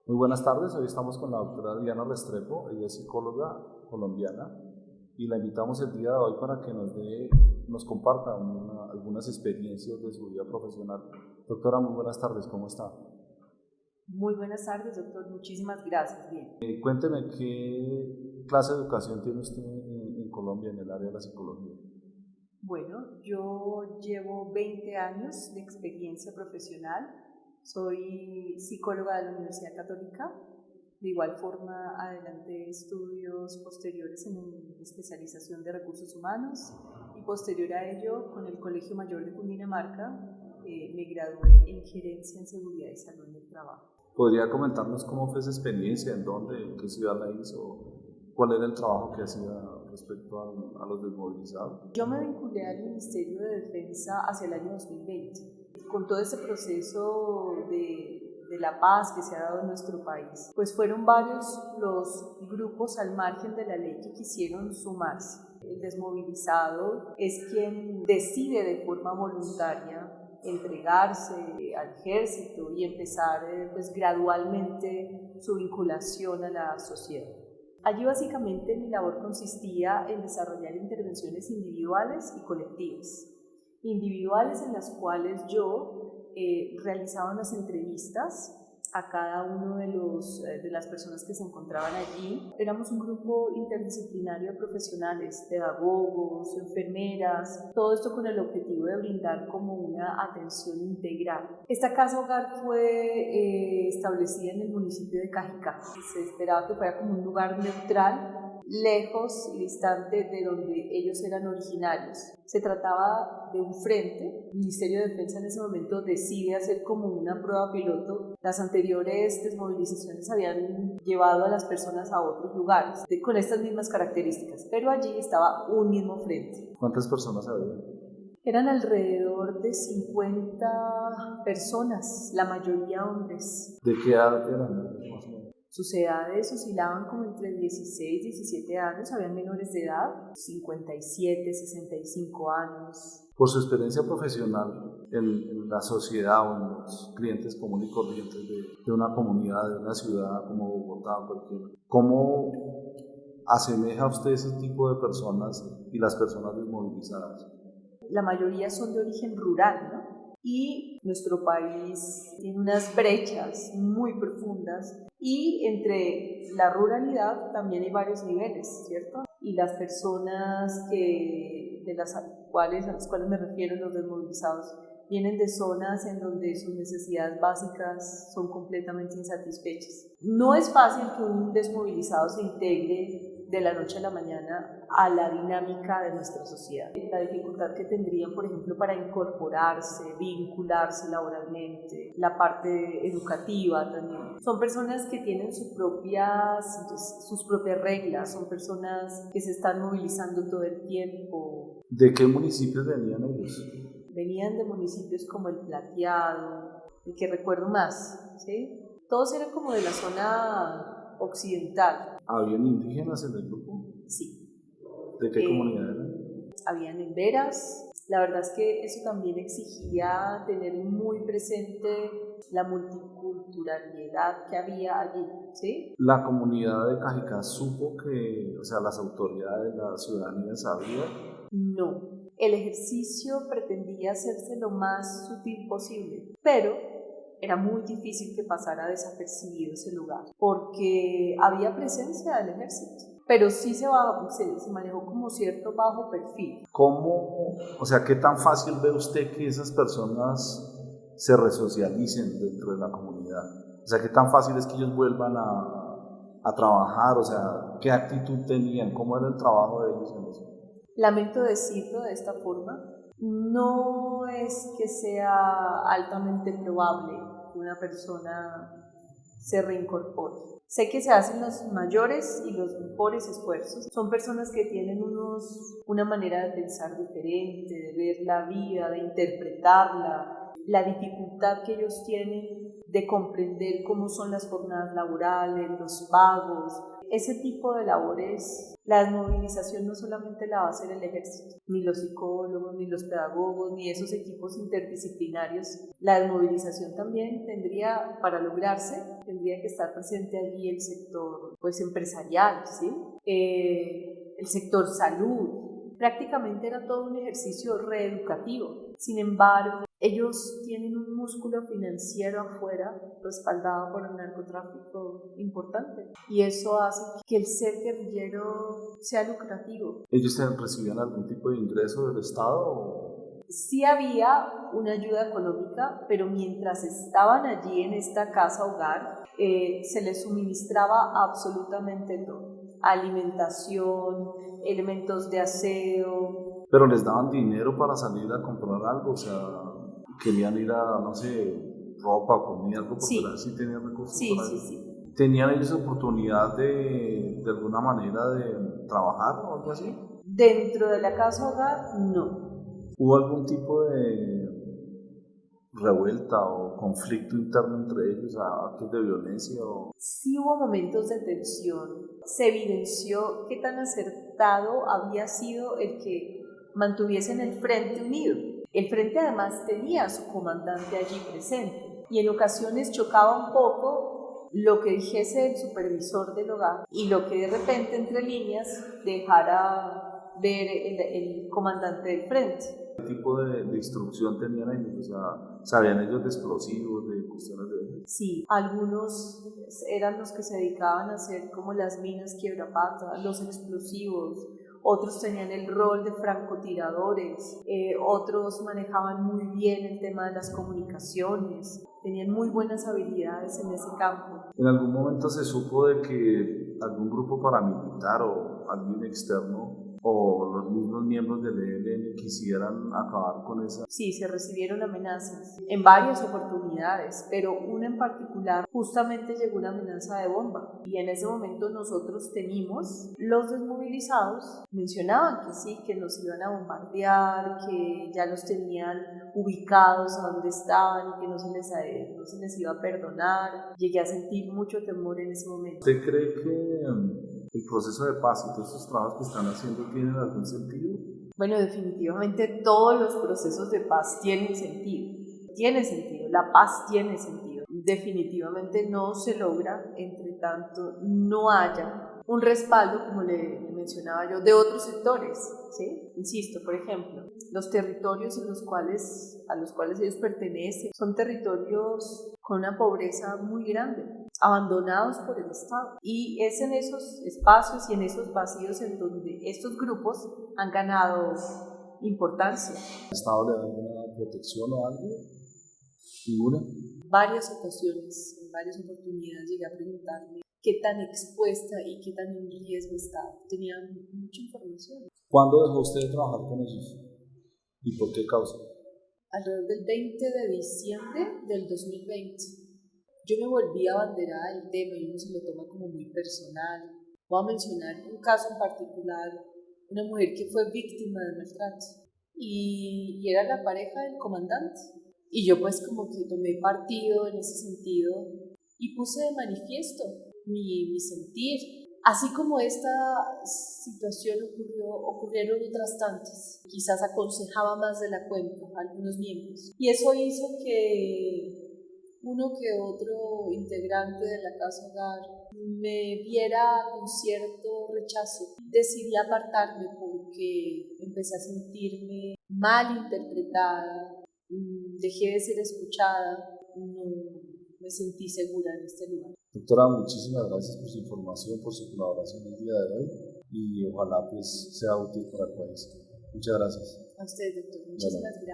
Muy buenas tardes, hoy estamos con la doctora Diana Restrepo, ella es psicóloga colombiana y la invitamos el día de hoy para que nos comparta algunas experiencias de su vida profesional. Doctora, muy buenas tardes, ¿cómo está? Muy buenas tardes, doctor. Muchísimas gracias. Bien. Cuénteme qué clase de educación tiene usted en Colombia en el área de la psicología. Bueno, yo llevo 20 años de experiencia profesional. Soy psicóloga de la Universidad Católica. De igual forma, adelanté estudios posteriores en especialización de recursos humanos y posterior a ello, con el Colegio Mayor de Cundinamarca, me gradué en gerencia en seguridad y salud en el trabajo. ¿Podría comentarnos cómo fue esa experiencia, en dónde, en qué ciudad la hizo, cuál era el trabajo que hacía respecto a los desmovilizados? Yo me vinculé al Ministerio de Defensa hacia el año 2020. Con todo ese proceso de la paz que se ha dado en nuestro país, pues fueron varios los grupos al margen de la ley que quisieron sumarse. El desmovilizado es quien decide de forma voluntaria entregarse al ejército y empezar pues gradualmente su vinculación a la sociedad. Allí básicamente mi labor consistía en desarrollar intervenciones individuales y colectivas. Individuales en las cuales yo realizaba unas entrevistas a cada uno de las personas que se encontraban allí. Éramos un grupo interdisciplinario de profesionales, pedagogos, enfermeras, todo esto con el objetivo de brindar como una atención integral. Esta casa hogar fue establecida en el municipio de Cajicá. Se esperaba que fuera como un lugar neutral, lejos y distante de donde ellos eran originarios. Se trataba de un frente. El Ministerio de Defensa en ese momento decide hacer como una prueba piloto. Las anteriores desmovilizaciones habían llevado a las personas a otros lugares con estas mismas características, pero allí estaba un mismo frente. ¿Cuántas personas había? Eran alrededor de 50 personas, la mayoría hombres. ¿De qué edad eran? Sus edades oscilaban como entre 16 y 17 años, habían menores de edad, 57, 65 años. Por su experiencia profesional en la sociedad o en los clientes comunes y corrientes de una comunidad, de una ciudad como Bogotá, ¿cómo asemeja usted ese tipo de personas y las personas desmovilizadas? La mayoría son de origen rural, ¿no? Y nuestro país tiene unas brechas muy profundas y entre la ruralidad también hay varios niveles, ¿cierto? Y las personas a las cuales me refiero, los desmovilizados, vienen de zonas en donde sus necesidades básicas son completamente insatisfechas. No es fácil que un desmovilizado se integre de la noche a la mañana a la dinámica de nuestra sociedad. La dificultad que tendrían, por ejemplo, para incorporarse, vincularse laboralmente, la parte educativa también. Son personas que tienen sus propias reglas, son personas que se están movilizando todo el tiempo. ¿De qué municipios venían ellos? Venían de municipios como El Plateado, el que recuerdo más, ¿sí? Todos eran como de la zona occidental. ¿Habían indígenas en el grupo? Sí. ¿De qué comunidad eran? Habían emberas. La verdad es que eso también exigía tener muy presente la multiculturalidad que había allí, ¿sí? ¿La comunidad de Cajicá supo que, las autoridades, la ciudadanía sabía? No. El ejercicio pretendía hacerse lo más sutil posible, pero era muy difícil que pasara desapercibido ese lugar, porque había presencia del ejército, pero sí se manejó como cierto bajo perfil. ¿Qué tan fácil ve usted que esas personas se resocialicen dentro de la comunidad? ¿Qué tan fácil es que ellos vuelvan a trabajar? ¿Qué actitud tenían? ¿Cómo era el trabajo de ellos en eso? Lamento decirlo de esta forma, no es que sea altamente probable que una persona se reincorpore. Sé que se hacen los mayores y los mejores esfuerzos. Son personas que tienen una manera de pensar diferente, de ver la vida, de interpretarla, la dificultad que ellos tienen de comprender cómo son las jornadas laborales, los pagos, ese tipo de labores. La desmovilización no solamente la va a hacer el ejército, ni los psicólogos, ni los pedagogos, ni esos equipos interdisciplinarios. La desmovilización también tendría, para lograrse, tendría que estar presente allí el sector pues, empresarial, ¿sí? El sector salud. Prácticamente era todo un ejercicio reeducativo. Sin embargo, ellos tienen un músculo financiero afuera respaldado por el narcotráfico importante y eso hace que el ser guerrillero sea lucrativo. ¿Ellos recibían algún tipo de ingreso del Estado? Sí había una ayuda económica, pero mientras estaban allí en esta casa hogar, se les suministraba absolutamente todo. Alimentación, elementos de aseo. ¿Pero les daban dinero para salir a comprar algo? O sea, querían ir a, no sé, ropa, comida, algo, porque sí tenían recursos para eso. Sí. ¿Tenían ellos oportunidad de alguna manera de trabajar o algo así? Dentro de la casa hogar, no. ¿Hubo algún tipo de revuelta o conflicto interno entre ellos, actos de violencia? Sí hubo momentos de tensión. Se evidenció qué tan acertado había sido el que mantuviesen el Frente Unido. El Frente además tenía a su comandante allí presente y en ocasiones chocaba un poco lo que dijese el supervisor del hogar y lo que de repente entre líneas dejara ver el comandante del frente. ¿Qué tipo de instrucción tenían ellos? O sea, ¿sabían ellos de explosivos, de cuestiones de eso? Sí, algunos eran los que se dedicaban a hacer como las minas quiebrapata, los explosivos, otros tenían el rol de francotiradores, otros manejaban muy bien el tema de las comunicaciones, tenían muy buenas habilidades en ese campo. ¿En algún momento se supo de que algún grupo paramilitar o alguien externo o los mismos miembros del ELN quisieran acabar con esa? Sí, se recibieron amenazas en varias oportunidades, pero una en particular justamente llegó una amenaza de bomba y en ese momento nosotros temimos, los desmovilizados mencionaban que sí, que nos iban a bombardear, que ya los tenían ubicados a donde estaban y que no se les iba a perdonar. Llegué a sentir mucho temor en ese momento. ¿Usted cree que el proceso de paz y todos estos trabajos que están haciendo tienen algún sentido? Bueno, definitivamente todos los procesos de paz tienen sentido. Tiene sentido, la paz tiene sentido. Definitivamente no se logra entre tanto no haya un respaldo, como le mencionaba yo, de otros sectores, ¿sí? Insisto, por ejemplo, los territorios a los cuales ellos pertenecen son territorios con una pobreza muy grande, abandonados por el Estado. Y es en esos espacios y en esos vacíos en donde estos grupos han ganado importancia. ¿El Estado le da alguna protección o algo? ¿Ninguna? Varias ocasiones, en varias oportunidades llegué a preguntarme qué tan expuesta y qué tan en riesgo estaba. Tenía mucha información. ¿Cuándo dejó usted de trabajar con ellos? ¿Y por qué causa? Alrededor del 20 de diciembre del 2020. Yo me volví abanderada del tema y uno se lo toma como muy personal. Voy a mencionar un caso en particular, una mujer que fue víctima de maltrato y era la pareja del comandante. Y yo pues como que tomé partido en ese sentido y puse de manifiesto mi sentir. Así como esta situación ocurrieron otras tantas. Quizás aconsejaba más de la cuenta a algunos miembros. Y eso hizo que uno que otro integrante de la casa hogar me viera con cierto rechazo. Decidí apartarme porque empecé a sentirme mal interpretada, dejé de ser escuchada, no me sentí segura en este lugar. Doctora, muchísimas gracias por su información, por su colaboración el día de hoy y ojalá pues sea útil para el país. Muchas gracias. A usted, doctor. Muchísimas gracias.